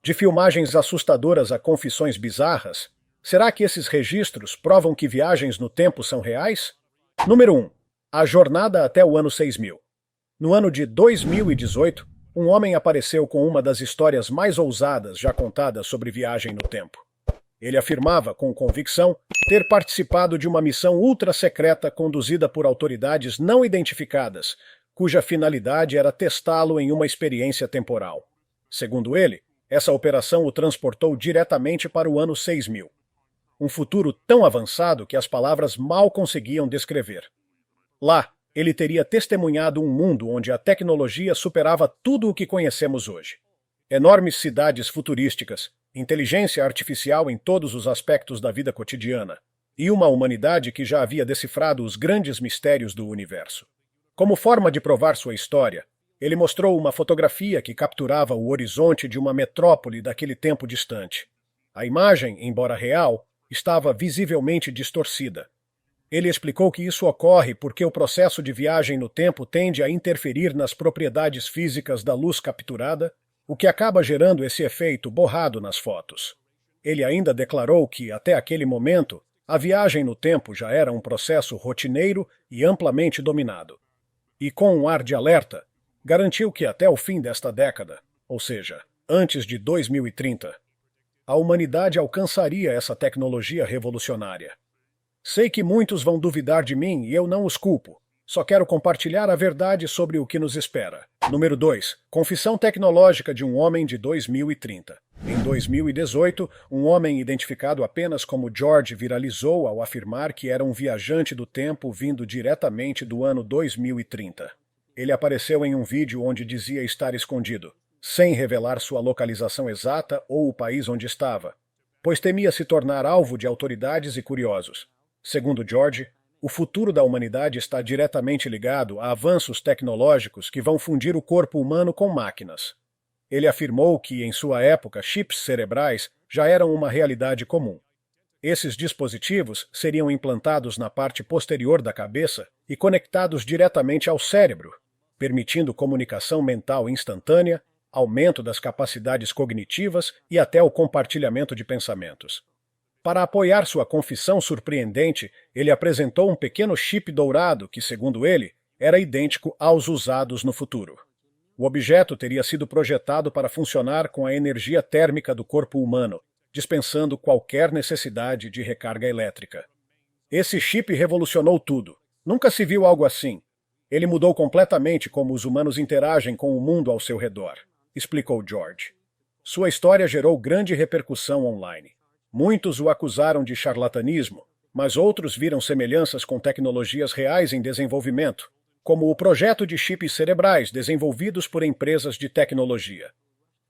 De filmagens assustadoras a confissões bizarras, será que esses registros provam que viagens no tempo são reais? Número 1. A jornada até o ano 6000. No ano de 2018, um homem apareceu com uma das histórias mais ousadas já contadas sobre viagem no tempo. Ele afirmava com convicção ter participado de uma missão ultra-secreta conduzida por autoridades não identificadas, cuja finalidade era testá-lo em uma experiência temporal. Segundo ele, essa operação o transportou diretamente para o ano 6000. Um futuro tão avançado que as palavras mal conseguiam descrever. Lá, ele teria testemunhado um mundo onde a tecnologia superava tudo o que conhecemos hoje. Enormes cidades futurísticas, inteligência artificial em todos os aspectos da vida cotidiana, e uma humanidade que já havia decifrado os grandes mistérios do universo. Como forma de provar sua história, ele mostrou uma fotografia que capturava o horizonte de uma metrópole daquele tempo distante. A imagem, embora real, estava visivelmente distorcida. Ele explicou que isso ocorre porque o processo de viagem no tempo tende a interferir nas propriedades físicas da luz capturada, o que acaba gerando esse efeito borrado nas fotos. Ele ainda declarou que, até aquele momento, a viagem no tempo já era um processo rotineiro e amplamente dominado. E com um ar de alerta, garantiu que até o fim desta década, ou seja, antes de 2030, a humanidade alcançaria essa tecnologia revolucionária. Sei que muitos vão duvidar de mim e eu não os culpo. Só quero compartilhar a verdade sobre o que nos espera. Número 2. Confissão tecnológica de um homem de 2030. Em 2018, um homem identificado apenas como George viralizou ao afirmar que era um viajante do tempo vindo diretamente do ano 2030. Ele apareceu em um vídeo onde dizia estar escondido, sem revelar sua localização exata ou o país onde estava, pois temia se tornar alvo de autoridades e curiosos. Segundo George, o futuro da humanidade está diretamente ligado a avanços tecnológicos que vão fundir o corpo humano com máquinas. Ele afirmou que, em sua época, chips cerebrais já eram uma realidade comum. Esses dispositivos seriam implantados na parte posterior da cabeça e conectados diretamente ao cérebro, permitindo comunicação mental instantânea, aumento das capacidades cognitivas e até o compartilhamento de pensamentos. Para apoiar sua confissão surpreendente, ele apresentou um pequeno chip dourado que, segundo ele, era idêntico aos usados no futuro. O objeto teria sido projetado para funcionar com a energia térmica do corpo humano, dispensando qualquer necessidade de recarga elétrica. Esse chip revolucionou tudo. Nunca se viu algo assim. Ele mudou completamente como os humanos interagem com o mundo ao seu redor, explicou George. Sua história gerou grande repercussão online. Muitos o acusaram de charlatanismo, mas outros viram semelhanças com tecnologias reais em desenvolvimento, como o projeto de chips cerebrais desenvolvidos por empresas de tecnologia.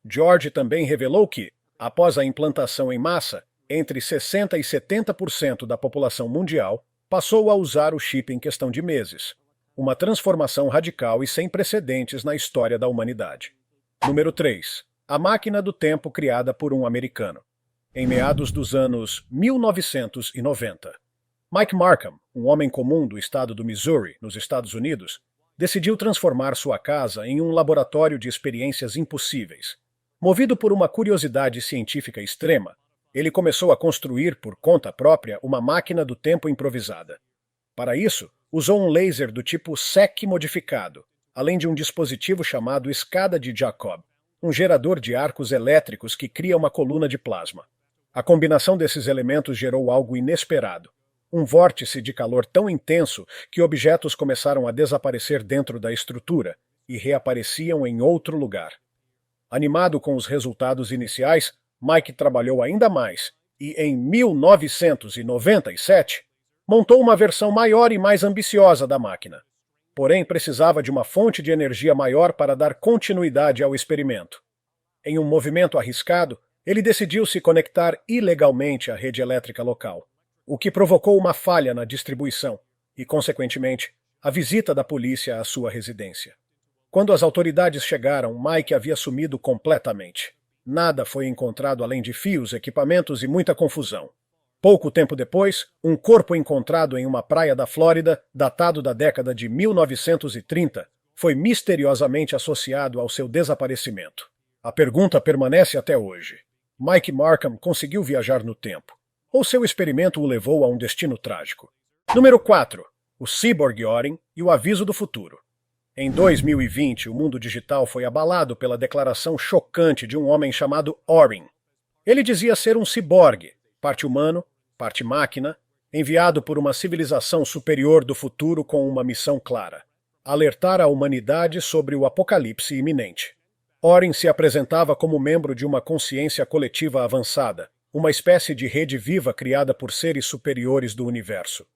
George também revelou que, após a implantação em massa, entre 60% e 70% da população mundial passou a usar o chip em questão de meses, uma transformação radical e sem precedentes na história da humanidade. Número 3. A máquina do tempo criada por um americano. Em meados dos anos 1990, Mike Markham, um homem comum do estado do Missouri, nos Estados Unidos, decidiu transformar sua casa em um laboratório de experiências impossíveis. Movido por uma curiosidade científica extrema, ele começou a construir por conta própria uma máquina do tempo improvisada. Para isso, usou um laser do tipo SEC modificado, além de um dispositivo chamado escada de Jacob, um gerador de arcos elétricos que cria uma coluna de plasma. A combinação desses elementos gerou algo inesperado. Um vórtice de calor tão intenso que objetos começaram a desaparecer dentro da estrutura e reapareciam em outro lugar. Animado com os resultados iniciais, Mike trabalhou ainda mais e, em 1997, montou uma versão maior e mais ambiciosa da máquina. Porém, precisava de uma fonte de energia maior para dar continuidade ao experimento. Em um movimento arriscado, ele decidiu se conectar ilegalmente à rede elétrica local, o que provocou uma falha na distribuição e, consequentemente, a visita da polícia à sua residência. Quando as autoridades chegaram, Mike havia sumido completamente. Nada foi encontrado além de fios, equipamentos e muita confusão. Pouco tempo depois, um corpo encontrado em uma praia da Flórida, datado da década de 1930, foi misteriosamente associado ao seu desaparecimento. A pergunta permanece até hoje. Mike Markham conseguiu viajar no tempo, ou seu experimento o levou a um destino trágico? Número 4. O Cyborg Orin e o aviso do futuro. Em 2020, o mundo digital foi abalado pela declaração chocante de um homem chamado Orin. Ele dizia ser um ciborgue, parte humano, parte máquina, enviado por uma civilização superior do futuro com uma missão clara: alertar a humanidade sobre o apocalipse iminente. Orin se apresentava como membro de uma consciência coletiva avançada, uma espécie de rede viva criada por seres superiores do universo.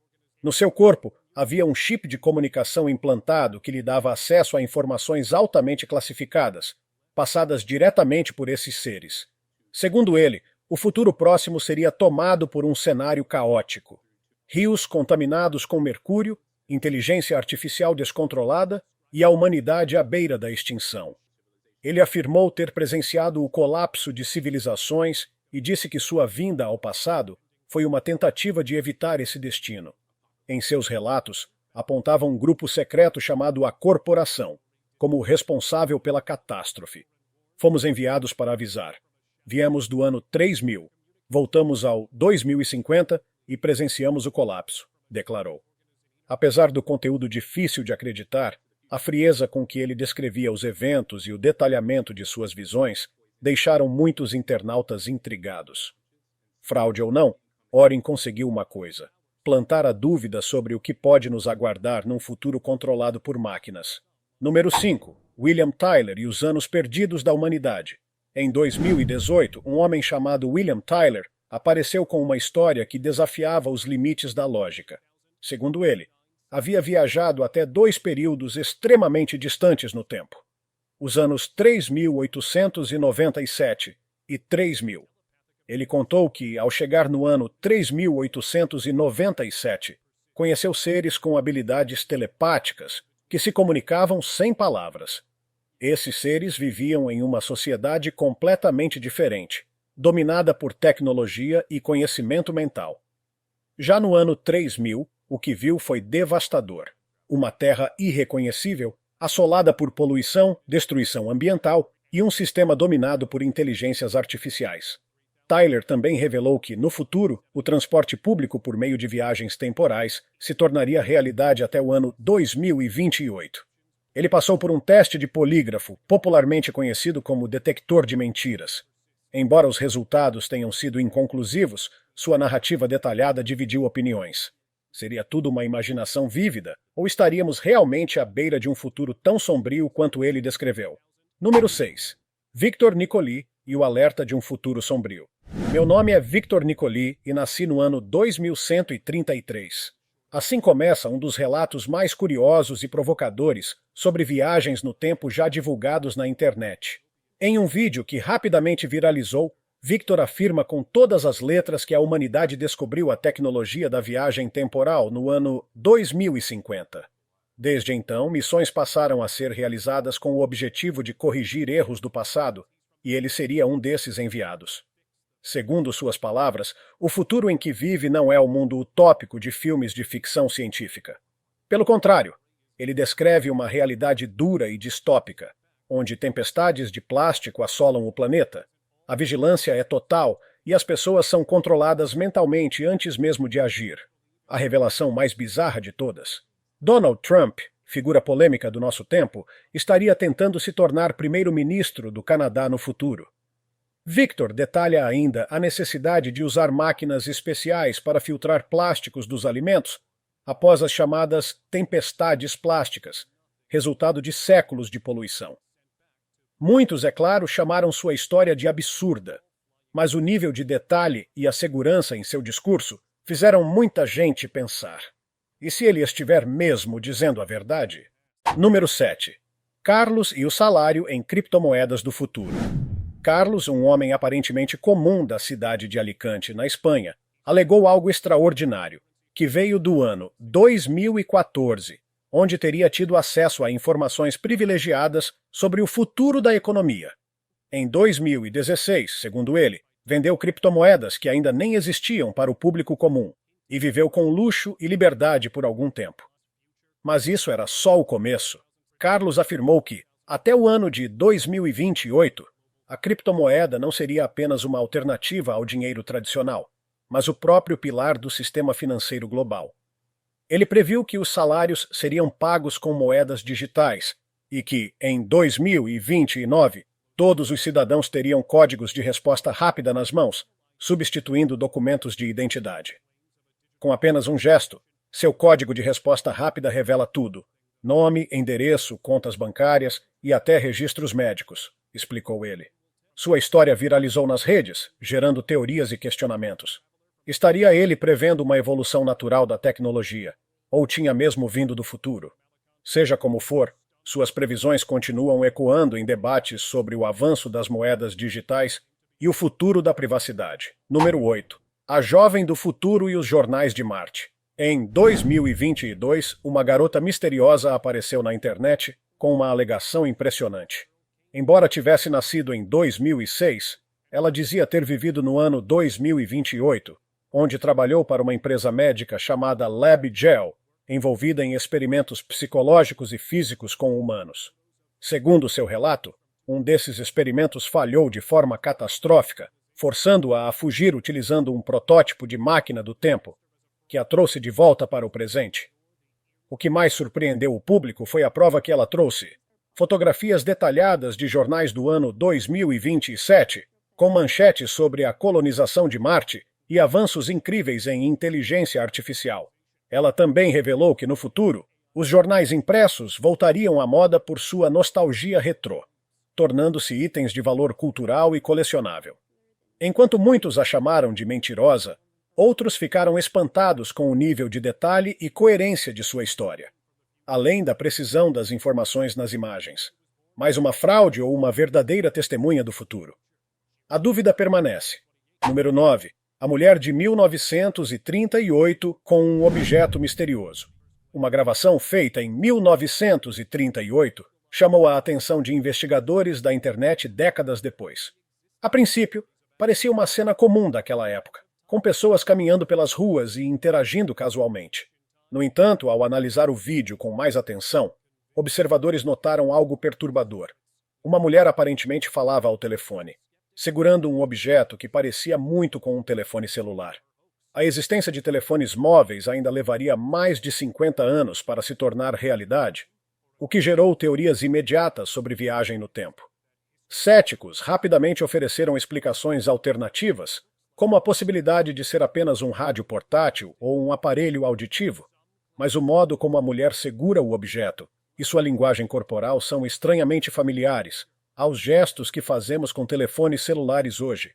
No seu corpo, havia um chip de comunicação implantado que lhe dava acesso a informações altamente classificadas, passadas diretamente por esses seres. Segundo ele, o futuro próximo seria tomado por um cenário caótico. Rios contaminados com mercúrio, inteligência artificial descontrolada e a humanidade à beira da extinção. Ele afirmou ter presenciado o colapso de civilizações e disse que sua vinda ao passado foi uma tentativa de evitar esse destino. Em seus relatos, apontava um grupo secreto chamado a Corporação, como o responsável pela catástrofe. Fomos enviados para avisar. Viemos do ano 3000, voltamos ao 2050 e presenciamos o colapso, declarou. Apesar do conteúdo difícil de acreditar, a frieza com que ele descrevia os eventos e o detalhamento de suas visões deixaram muitos internautas intrigados. Fraude ou não, Orin conseguiu uma coisa: plantar a dúvida sobre o que pode nos aguardar num futuro controlado por máquinas. Número 5. William Tyler e os anos perdidos da humanidade. Em 2018, um homem chamado William Tyler apareceu com uma história que desafiava os limites da lógica. Segundo ele, havia viajado até 2 períodos extremamente distantes no tempo: os anos 3897 e 3000. Ele contou que, ao chegar no ano 3897, conheceu seres com habilidades telepáticas que se comunicavam sem palavras. Esses seres viviam em uma sociedade completamente diferente, dominada por tecnologia e conhecimento mental. Já no ano 3000, o que viu foi devastador: uma terra irreconhecível, assolada por poluição, destruição ambiental e um sistema dominado por inteligências artificiais. Tyler também revelou que, no futuro, o transporte público por meio de viagens temporais se tornaria realidade até o ano 2028. Ele passou por um teste de polígrafo, popularmente conhecido como detector de mentiras. Embora os resultados tenham sido inconclusivos, sua narrativa detalhada dividiu opiniões. Seria tudo uma imaginação vívida, ou estaríamos realmente à beira de um futuro tão sombrio quanto ele descreveu? Número 6. Victor Nicoli e o alerta de um futuro sombrio. Meu nome é Victor Nicoli e nasci no ano 2133. Assim começa um dos relatos mais curiosos e provocadores sobre viagens no tempo já divulgados na internet. Em um vídeo que rapidamente viralizou, Victor afirma com todas as letras que a humanidade descobriu a tecnologia da viagem temporal no ano 2050. Desde então, missões passaram a ser realizadas com o objetivo de corrigir erros do passado, e ele seria um desses enviados. Segundo suas palavras, o futuro em que vive não é o mundo utópico de filmes de ficção científica. Pelo contrário, ele descreve uma realidade dura e distópica, onde tempestades de plástico assolam o planeta, a vigilância é total e as pessoas são controladas mentalmente antes mesmo de agir. A revelação mais bizarra de todas: Donald Trump, figura polêmica do nosso tempo, estaria tentando se tornar primeiro-ministro do Canadá no futuro. Victor detalha ainda a necessidade de usar máquinas especiais para filtrar plásticos dos alimentos após as chamadas tempestades plásticas, resultado de séculos de poluição. Muitos, é claro, chamaram sua história de absurda, mas o nível de detalhe e a segurança em seu discurso fizeram muita gente pensar. E se ele estiver mesmo dizendo a verdade? Número 7. Carlos e o salário em criptomoedas do futuro. Carlos, um homem aparentemente comum da cidade de Alicante, na Espanha, alegou algo extraordinário, que veio do ano 2014, onde teria tido acesso a informações privilegiadas sobre o futuro da economia. Em 2016, segundo ele, vendeu criptomoedas que ainda nem existiam para o público comum e viveu com luxo e liberdade por algum tempo. Mas isso era só o começo. Carlos afirmou que, até o ano de 2028, a criptomoeda não seria apenas uma alternativa ao dinheiro tradicional, mas o próprio pilar do sistema financeiro global. Ele previu que os salários seriam pagos com moedas digitais e que, em 2029, todos os cidadãos teriam códigos de resposta rápida nas mãos, substituindo documentos de identidade. Com apenas um gesto, seu código de resposta rápida revela tudo: nome, endereço, contas bancárias e até registros médicos, explicou ele. Sua história viralizou nas redes, gerando teorias e questionamentos. Estaria ele prevendo uma evolução natural da tecnologia, ou tinha mesmo vindo do futuro? Seja como for, suas previsões continuam ecoando em debates sobre o avanço das moedas digitais e o futuro da privacidade. Número 8. A Jovem do Futuro e os Jornais de Marte. Em 2022, uma garota misteriosa apareceu na internet com uma alegação impressionante. Embora tivesse nascido em 2006, ela dizia ter vivido no ano 2028, onde trabalhou para uma empresa médica chamada LabGel, envolvida em experimentos psicológicos e físicos com humanos. Segundo seu relato, um desses experimentos falhou de forma catastrófica, forçando-a a fugir utilizando um protótipo de máquina do tempo, que a trouxe de volta para o presente. O que mais surpreendeu o público foi a prova que ela trouxe: fotografias detalhadas de jornais do ano 2027, com manchetes sobre a colonização de Marte e avanços incríveis em inteligência artificial. Ela também revelou que, no futuro, os jornais impressos voltariam à moda por sua nostalgia retrô, tornando-se itens de valor cultural e colecionável. Enquanto muitos a chamaram de mentirosa, outros ficaram espantados com o nível de detalhe e coerência de sua história, além da precisão das informações nas imagens. Mais uma fraude ou uma verdadeira testemunha do futuro? A dúvida permanece. Número 9. A mulher de 1938 com um objeto misterioso. Uma gravação feita em 1938 chamou a atenção de investigadores da internet décadas depois. A princípio, parecia uma cena comum daquela época, com pessoas caminhando pelas ruas e interagindo casualmente. No entanto, ao analisar o vídeo com mais atenção, observadores notaram algo perturbador. Uma mulher aparentemente falava ao telefone, segurando um objeto que parecia muito com um telefone celular. A existência de telefones móveis ainda levaria mais de 50 anos para se tornar realidade, o que gerou teorias imediatas sobre viagem no tempo. Céticos rapidamente ofereceram explicações alternativas, como a possibilidade de ser apenas um rádio portátil ou um aparelho auditivo, mas o modo como a mulher segura o objeto e sua linguagem corporal são estranhamente familiares aos gestos que fazemos com telefones celulares hoje.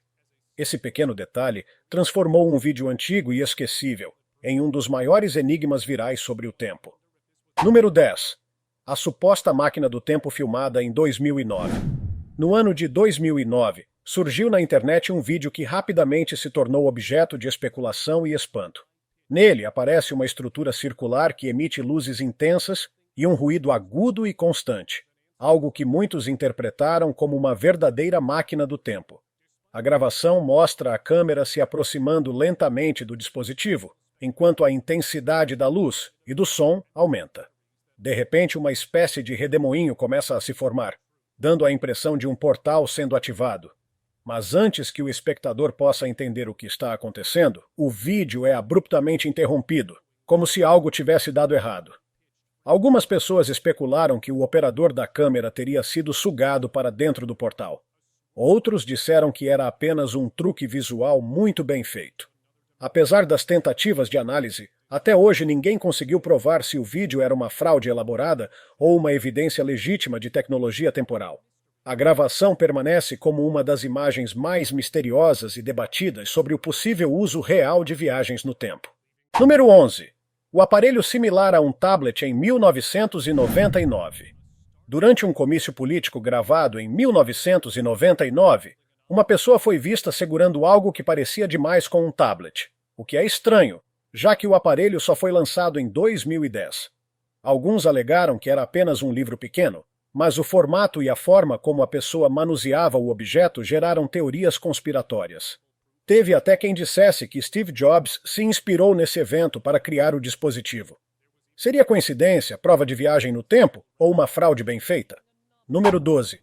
Esse pequeno detalhe transformou um vídeo antigo e esquecível em um dos maiores enigmas virais sobre o tempo. Número 10. A suposta máquina do tempo filmada em 2009. No ano de 2009, surgiu na internet um vídeo que rapidamente se tornou objeto de especulação e espanto. Nele aparece uma estrutura circular que emite luzes intensas e um ruído agudo e constante, algo que muitos interpretaram como uma verdadeira máquina do tempo. A gravação mostra a câmera se aproximando lentamente do dispositivo, enquanto a intensidade da luz e do som aumenta. De repente, uma espécie de redemoinho começa a se formar, dando a impressão de um portal sendo ativado. Mas antes que o espectador possa entender o que está acontecendo, o vídeo é abruptamente interrompido, como se algo tivesse dado errado. Algumas pessoas especularam que o operador da câmera teria sido sugado para dentro do portal. Outros disseram que era apenas um truque visual muito bem feito. Apesar das tentativas de análise, até hoje ninguém conseguiu provar se o vídeo era uma fraude elaborada ou uma evidência legítima de tecnologia temporal. A gravação permanece como uma das imagens mais misteriosas e debatidas sobre o possível uso real de viagens no tempo. Número 11. O aparelho similar a um tablet em 1999. Durante um comício político gravado em 1999, uma pessoa foi vista segurando algo que parecia demais com um tablet, o que é estranho, já que o aparelho só foi lançado em 2010. Alguns alegaram que era apenas um livro pequeno, mas o formato e a forma como a pessoa manuseava o objeto geraram teorias conspiratórias. Teve até quem dissesse que Steve Jobs se inspirou nesse evento para criar o dispositivo. Seria coincidência, prova de viagem no tempo ou uma fraude bem feita? Número 12.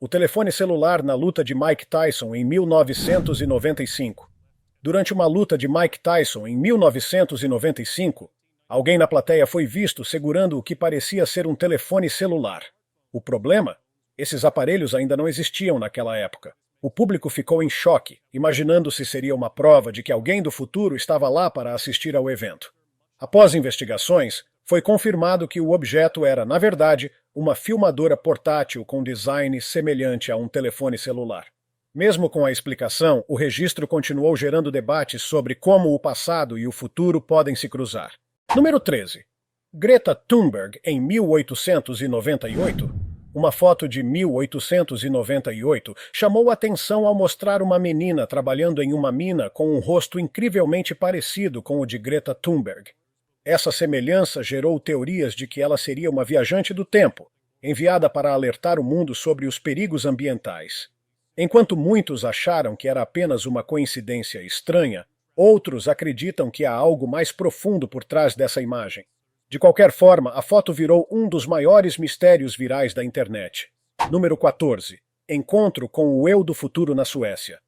O telefone celular na luta de Mike Tyson em 1995. Durante uma luta de Mike Tyson em 1995, alguém na plateia foi visto segurando o que parecia ser um telefone celular. O problema? Esses aparelhos ainda não existiam naquela época. O público ficou em choque, imaginando se seria uma prova de que alguém do futuro estava lá para assistir ao evento. Após investigações, foi confirmado que o objeto era, na verdade, uma filmadora portátil com design semelhante a um telefone celular. Mesmo com a explicação, o registro continuou gerando debates sobre como o passado e o futuro podem se cruzar. Número 13. Greta Thunberg, em 1898. Uma foto de 1898 chamou a atenção ao mostrar uma menina trabalhando em uma mina com um rosto incrivelmente parecido com o de Greta Thunberg. Essa semelhança gerou teorias de que ela seria uma viajante do tempo, enviada para alertar o mundo sobre os perigos ambientais. Enquanto muitos acharam que era apenas uma coincidência estranha, outros acreditam que há algo mais profundo por trás dessa imagem. De qualquer forma, a foto virou um dos maiores mistérios virais da internet. Número 14. Encontro com o eu do futuro na Suécia.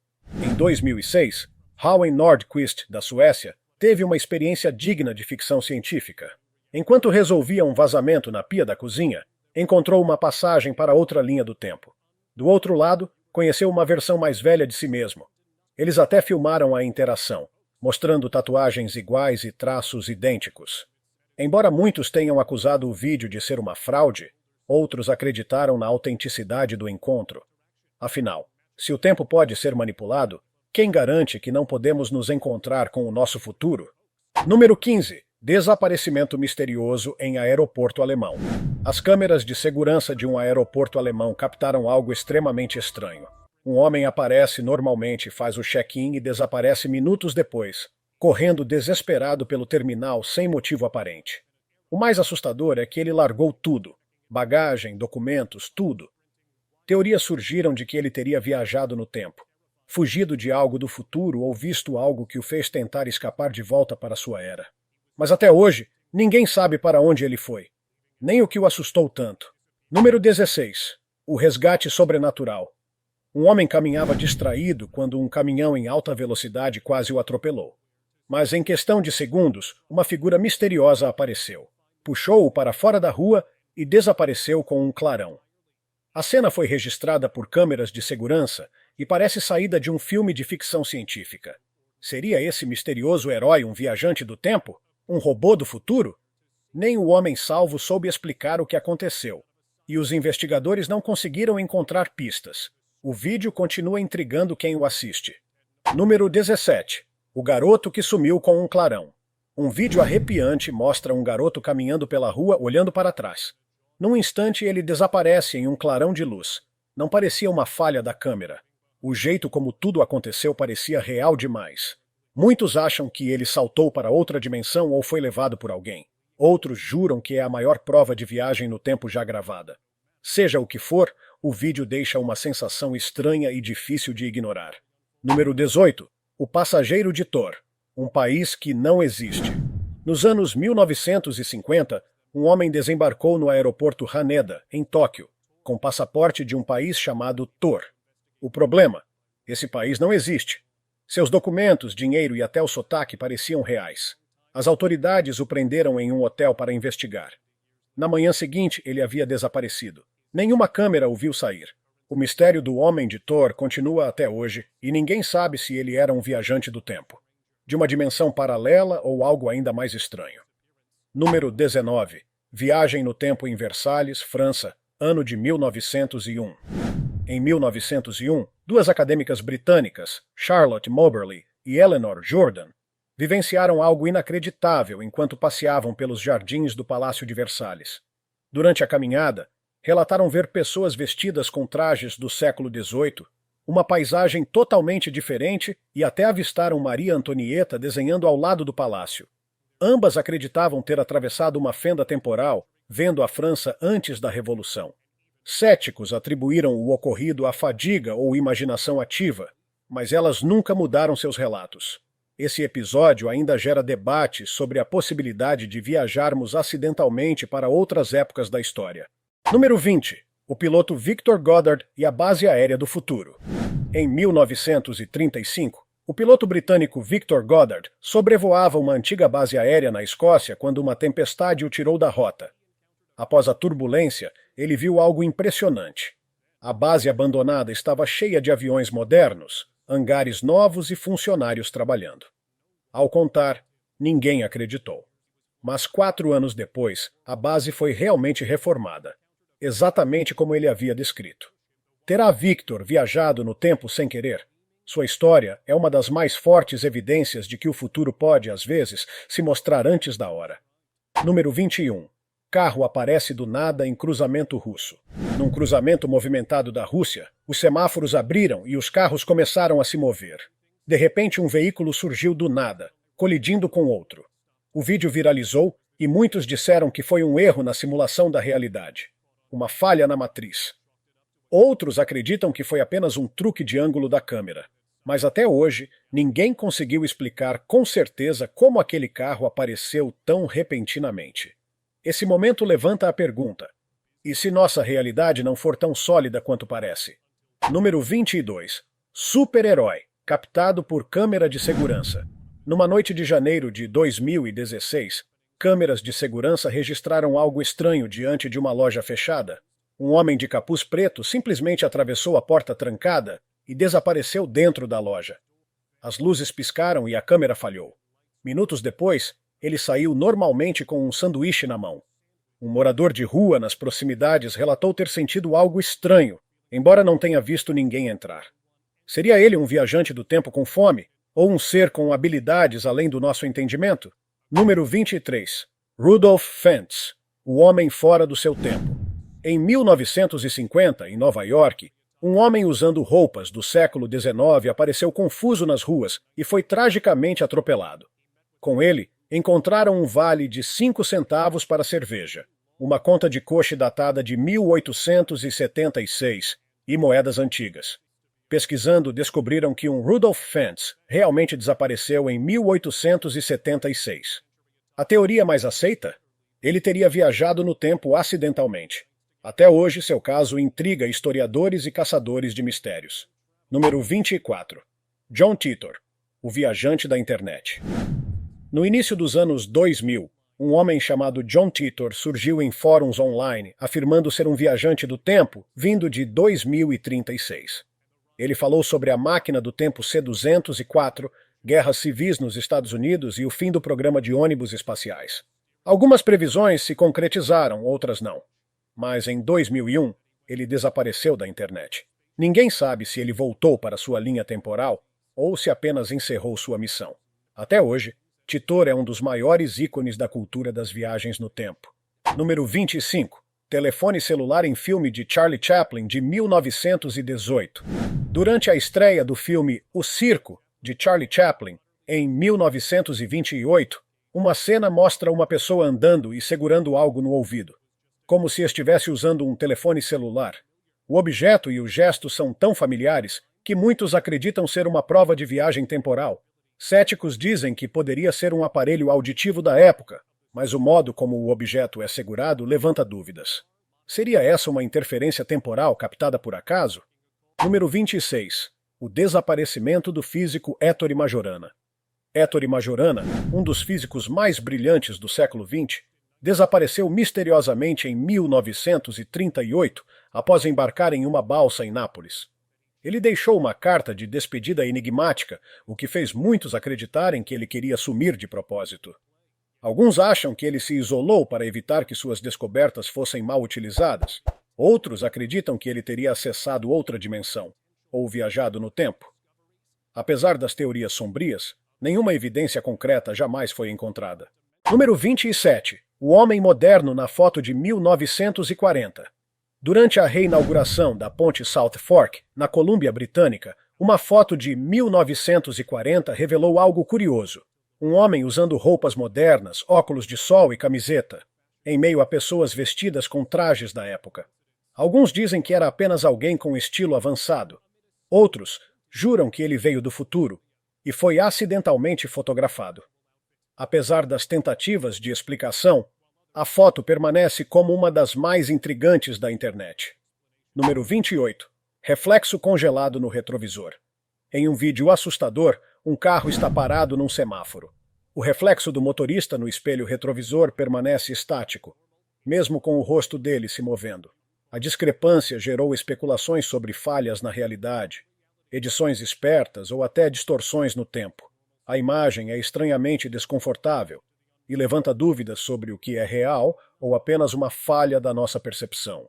Em 2006, Howen Nordqvist, da Suécia, teve uma experiência digna de ficção científica. Enquanto resolvia um vazamento na pia da cozinha, encontrou uma passagem para outra linha do tempo. Do outro lado, conheceu uma versão mais velha de si mesmo. Eles até filmaram a interação, mostrando tatuagens iguais e traços idênticos. Embora muitos tenham acusado o vídeo de ser uma fraude, outros acreditaram na autenticidade do encontro. Afinal, se o tempo pode ser manipulado, quem garante que não podemos nos encontrar com o nosso futuro? Número 15. Desaparecimento misterioso em aeroporto alemão. As câmeras de segurança de um aeroporto alemão captaram algo extremamente estranho. Um homem aparece normalmente, faz o check-in e desaparece minutos depois, correndo desesperado pelo terminal sem motivo aparente. O mais assustador é que ele largou tudo: bagagem, documentos, tudo. Teorias surgiram de que ele teria viajado no tempo, fugido de algo do futuro ou visto algo que o fez tentar escapar de volta para sua era. Mas até hoje, ninguém sabe para onde ele foi, nem o que o assustou tanto. Número 16. O resgate sobrenatural. Um homem caminhava distraído quando um caminhão em alta velocidade quase o atropelou. Mas em questão de segundos, uma figura misteriosa apareceu. Puxou-o para fora da rua e desapareceu com um clarão. A cena foi registrada por câmeras de segurança e parece saída de um filme de ficção científica. Seria esse misterioso herói um viajante do tempo? Um robô do futuro? Nem o homem salvo soube explicar o que aconteceu, e os investigadores não conseguiram encontrar pistas. O vídeo continua intrigando quem o assiste. Número 17. O garoto que sumiu com um clarão. Um vídeo arrepiante mostra um garoto caminhando pela rua olhando para trás. Num instante ele desaparece em um clarão de luz. Não parecia uma falha da câmera. O jeito como tudo aconteceu parecia real demais. Muitos acham que ele saltou para outra dimensão ou foi levado por alguém. Outros juram que é a maior prova de viagem no tempo já gravada. Seja o que for, o vídeo deixa uma sensação estranha e difícil de ignorar. Número 18. O passageiro de Thor. Um país que não existe. Nos anos 1950, um homem desembarcou no aeroporto Haneda, em Tóquio, com passaporte de um país chamado Thor. O problema? Esse país não existe. Seus documentos, dinheiro e até o sotaque pareciam reais. As autoridades o prenderam em um hotel para investigar. Na manhã seguinte, ele havia desaparecido. Nenhuma câmera o viu sair. O mistério do Homem de Thor continua até hoje e ninguém sabe se ele era um viajante do tempo, de uma dimensão paralela ou algo ainda mais estranho. Número 19. Viagem no tempo em Versalhes, França, ano de 1901. Em 1901, duas acadêmicas britânicas, Charlotte Moberly e Eleanor Jordan, vivenciaram algo inacreditável enquanto passeavam pelos jardins do Palácio de Versalhes. Durante a caminhada, relataram ver pessoas vestidas com trajes do século XVIII, uma paisagem totalmente diferente e até avistaram Maria Antonieta desenhando ao lado do palácio. Ambas acreditavam ter atravessado uma fenda temporal, vendo a França antes da Revolução. Céticos atribuíram o ocorrido à fadiga ou imaginação ativa, mas elas nunca mudaram seus relatos. Esse episódio ainda gera debates sobre a possibilidade de viajarmos acidentalmente para outras épocas da história. Número 20. o piloto Victor Goddard e a Base Aérea do Futuro. Em 1935, o piloto britânico Victor Goddard sobrevoava uma antiga base aérea na Escócia quando uma tempestade o tirou da rota. Após a turbulência, ele viu algo impressionante. A base abandonada estava cheia de aviões modernos, hangares novos e funcionários trabalhando. Ao contar, ninguém acreditou. Mas 4 anos depois, a base foi realmente reformada, exatamente como ele havia descrito. Terá Victor viajado no tempo sem querer? Sua história é uma das mais fortes evidências de que o futuro pode, às vezes, se mostrar antes da hora. Número 21. Carro aparece do nada em cruzamento russo. Num cruzamento movimentado da Rússia, os semáforos abriram e os carros começaram a se mover. De repente, um veículo surgiu do nada, colidindo com outro. O vídeo viralizou e muitos disseram que foi um erro na simulação da realidade. Uma falha na matriz. Outros acreditam que foi apenas um truque de ângulo da câmera. Mas até hoje, ninguém conseguiu explicar com certeza como aquele carro apareceu tão repentinamente. Esse momento levanta a pergunta: e se nossa realidade não for tão sólida quanto parece? Número 22. Super-herói, captado por câmera de segurança. Numa noite de janeiro de 2016, câmeras de segurança registraram algo estranho diante de uma loja fechada. Um homem de capuz preto simplesmente atravessou a porta trancada e desapareceu dentro da loja. As luzes piscaram e a câmera falhou. Minutos depois, ele saiu normalmente com um sanduíche na mão. Um morador de rua nas proximidades relatou ter sentido algo estranho, embora não tenha visto ninguém entrar. Seria ele um viajante do tempo com fome? Ou um ser com habilidades além do nosso entendimento? Número 23. Rudolph Fentz, o homem fora do seu tempo. Em 1950, em Nova York, um homem usando roupas do século XIX apareceu confuso nas ruas e foi tragicamente atropelado. Com ele, encontraram um vale de 5 centavos para cerveja, uma conta de coche datada de 1876 e moedas antigas. Pesquisando, descobriram que um Rudolph Fentz realmente desapareceu em 1876. A teoria mais aceita? Ele teria viajado no tempo acidentalmente. Até hoje, seu caso intriga historiadores e caçadores de mistérios. Número 24. John Titor, o viajante da internet. No início dos anos 2000, um homem chamado John Titor surgiu em fóruns online afirmando ser um viajante do tempo vindo de 2036. Ele falou sobre a máquina do tempo C-204, guerras civis nos Estados Unidos e o fim do programa de ônibus espaciais. Algumas previsões se concretizaram, outras não. Mas em 2001, ele desapareceu da internet. Ninguém sabe se ele voltou para sua linha temporal ou se apenas encerrou sua missão. Até hoje, Titor é um dos maiores ícones da cultura das viagens no tempo. Número 25. Telefone celular em filme de Charlie Chaplin de 1918. Durante a estreia do filme O Circo, de Charlie Chaplin, em 1928, uma cena mostra uma pessoa andando e segurando algo no ouvido, como se estivesse usando um telefone celular. O objeto e o gesto são tão familiares que muitos acreditam ser uma prova de viagem temporal. Céticos dizem que poderia ser um aparelho auditivo da época, mas o modo como o objeto é segurado levanta dúvidas. Seria essa uma interferência temporal captada por acaso? Número 26. O desaparecimento do físico Ettore Majorana. Ettore Majorana, um dos físicos mais brilhantes do século XX, desapareceu misteriosamente em 1938 após embarcar em uma balsa em Nápoles. Ele deixou uma carta de despedida enigmática, o que fez muitos acreditarem que ele queria sumir de propósito. Alguns acham que ele se isolou para evitar que suas descobertas fossem mal utilizadas. Outros acreditam que ele teria acessado outra dimensão, ou viajado no tempo. Apesar das teorias sombrias, nenhuma evidência concreta jamais foi encontrada. Número 27. O homem moderno na foto de 1940. Durante a reinauguração da ponte South Fork, na Colômbia Britânica, uma foto de 1940 revelou algo curioso. Um homem usando roupas modernas, óculos de sol e camiseta, em meio a pessoas vestidas com trajes da época. Alguns dizem que era apenas alguém com estilo avançado. Outros juram que ele veio do futuro e foi acidentalmente fotografado. Apesar das tentativas de explicação, a foto permanece como uma das mais intrigantes da internet. Número 28. Reflexo congelado no retrovisor. Em um vídeo assustador, um carro está parado num semáforo. O reflexo do motorista no espelho retrovisor permanece estático, mesmo com o rosto dele se movendo. A discrepância gerou especulações sobre falhas na realidade, edições espertas ou até distorções no tempo. A imagem é estranhamente desconfortável e levanta dúvidas sobre o que é real ou apenas uma falha da nossa percepção.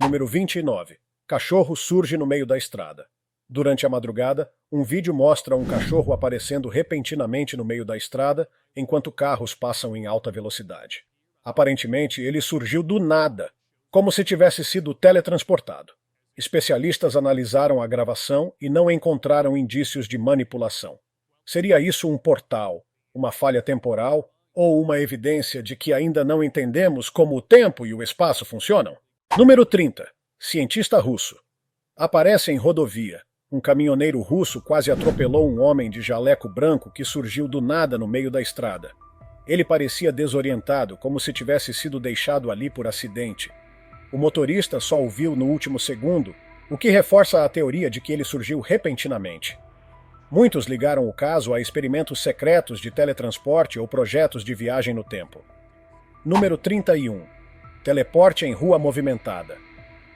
Número 29. Cachorro surge no meio da estrada. Durante a madrugada, um vídeo mostra um cachorro aparecendo repentinamente no meio da estrada enquanto carros passam em alta velocidade. Aparentemente, ele surgiu do nada, como se tivesse sido teletransportado. Especialistas analisaram a gravação e não encontraram indícios de manipulação. Seria isso um portal, uma falha temporal ou uma evidência de que ainda não entendemos como o tempo e o espaço funcionam? Número 30. Cientista russo. Aparece em rodovia. Um caminhoneiro russo quase atropelou um homem de jaleco branco que surgiu do nada no meio da estrada. Ele parecia desorientado, como se tivesse sido deixado ali por acidente. O motorista só o viu no último segundo, o que reforça a teoria de que ele surgiu repentinamente. Muitos ligaram o caso a experimentos secretos de teletransporte ou projetos de viagem no tempo. Número 31. Teleporte em rua movimentada.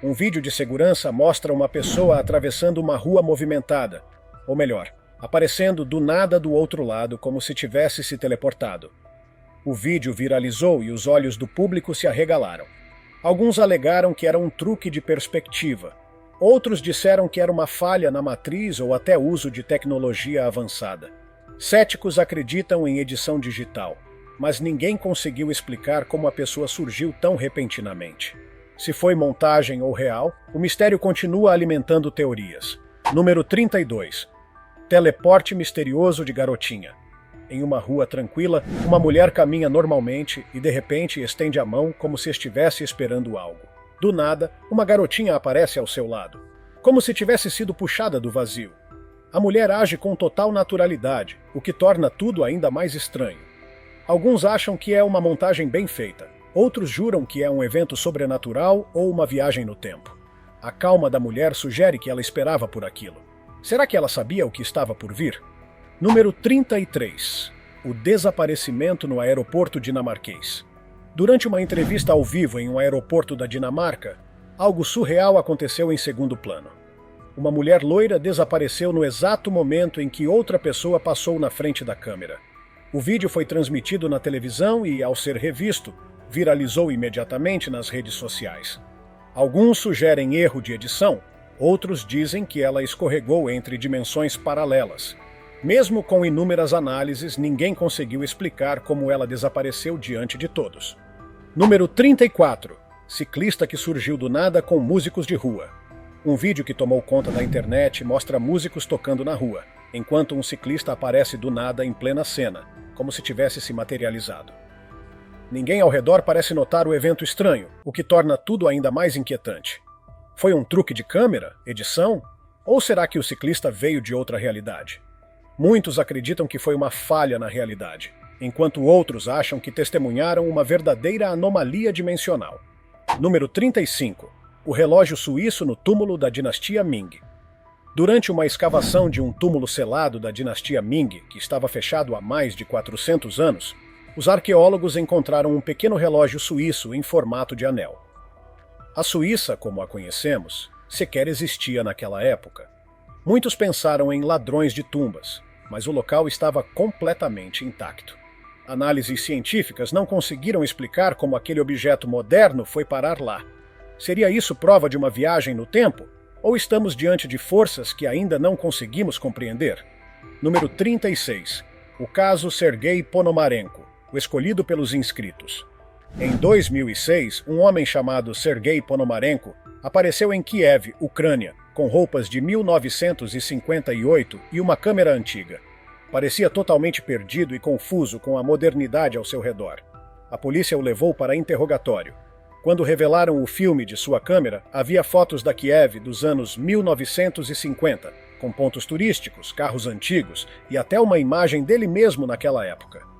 Um vídeo de segurança mostra uma pessoa atravessando uma rua movimentada, ou melhor, aparecendo do nada do outro lado como se tivesse se teleportado. O vídeo viralizou e os olhos do público se arregalaram. Alguns alegaram que era um truque de perspectiva. Outros disseram que era uma falha na matriz ou até uso de tecnologia avançada. Céticos acreditam em edição digital, mas ninguém conseguiu explicar como a pessoa surgiu tão repentinamente. Se foi montagem ou real, o mistério continua alimentando teorias. Número 32. Teleporte misterioso de garotinha. Em uma rua tranquila, uma mulher caminha normalmente e de repente estende a mão como se estivesse esperando algo. Do nada, uma garotinha aparece ao seu lado, como se tivesse sido puxada do vazio. A mulher age com total naturalidade, o que torna tudo ainda mais estranho. Alguns acham que é uma montagem bem feita, outros juram que é um evento sobrenatural ou uma viagem no tempo. A calma da mulher sugere que ela esperava por aquilo. Será que ela sabia o que estava por vir? Número 33. O desaparecimento no aeroporto dinamarquês. Durante uma entrevista ao vivo em um aeroporto da Dinamarca, algo surreal aconteceu em segundo plano. Uma mulher loira desapareceu no exato momento em que outra pessoa passou na frente da câmera. O vídeo foi transmitido na televisão e, ao ser revisto, viralizou imediatamente nas redes sociais. Alguns sugerem erro de edição, outros dizem que ela escorregou entre dimensões paralelas. Mesmo com inúmeras análises, ninguém conseguiu explicar como ela desapareceu diante de todos. Número 34. Ciclista que surgiu do nada com músicos de rua. Um vídeo que tomou conta da internet mostra músicos tocando na rua, enquanto um ciclista aparece do nada em plena cena, como se tivesse se materializado. Ninguém ao redor parece notar o evento estranho, o que torna tudo ainda mais inquietante. Foi um truque de câmera? Edição? Ou será que o ciclista veio de outra realidade? Muitos acreditam que foi uma falha na realidade, enquanto outros acham que testemunharam uma verdadeira anomalia dimensional. Número 35. O relógio suíço no túmulo da dinastia Ming. Durante uma escavação de um túmulo selado da dinastia Ming, que estava fechado há mais de 400 anos, os arqueólogos encontraram um pequeno relógio suíço em formato de anel. A Suíça, como a conhecemos, sequer existia naquela época. Muitos pensaram em ladrões de tumbas, mas o local estava completamente intacto. Análises científicas não conseguiram explicar como aquele objeto moderno foi parar lá. Seria isso prova de uma viagem no tempo? Ou estamos diante de forças que ainda não conseguimos compreender? Número 36. O caso Sergei Ponomarenko, o escolhido pelos inscritos. Em 2006, um homem chamado Sergei Ponomarenko apareceu em Kiev, Ucrânia, com roupas de 1958 e uma câmera antiga. Parecia totalmente perdido e confuso com a modernidade ao seu redor. A polícia o levou para interrogatório. Quando revelaram o filme de sua câmera, havia fotos da Kiev dos anos 1950, com pontos turísticos, carros antigos e até uma imagem dele mesmo naquela época.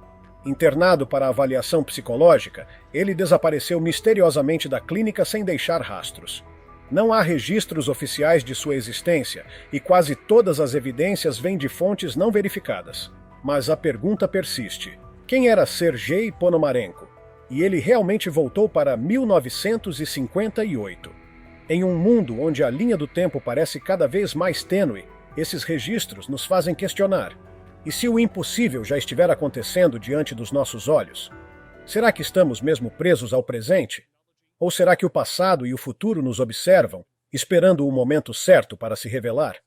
Internado para avaliação psicológica, ele desapareceu misteriosamente da clínica sem deixar rastros. Não há registros oficiais de sua existência e quase todas as evidências vêm de fontes não verificadas. Mas a pergunta persiste. Quem era Sergei Ponomarenko? E ele realmente voltou para 1958. Em um mundo onde a linha do tempo parece cada vez mais tênue, esses registros nos fazem questionar. E se o impossível já estiver acontecendo diante dos nossos olhos? Será que estamos mesmo presos ao presente? Ou será que o passado e o futuro nos observam, esperando o momento certo para se revelar?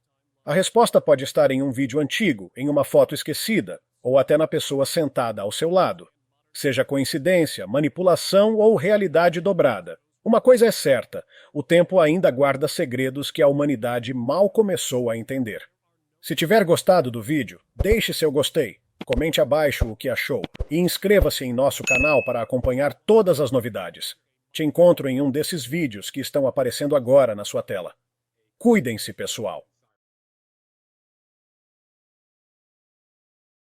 A resposta pode estar em um vídeo antigo, em uma foto esquecida, ou até na pessoa sentada ao seu lado. Seja coincidência, manipulação ou realidade dobrada. Uma coisa é certa, o tempo ainda guarda segredos que a humanidade mal começou a entender. Se tiver gostado do vídeo, deixe seu gostei, comente abaixo o que achou e inscreva-se em nosso canal para acompanhar todas as novidades. Te encontro em um desses vídeos que estão aparecendo agora na sua tela. Cuidem-se, pessoal!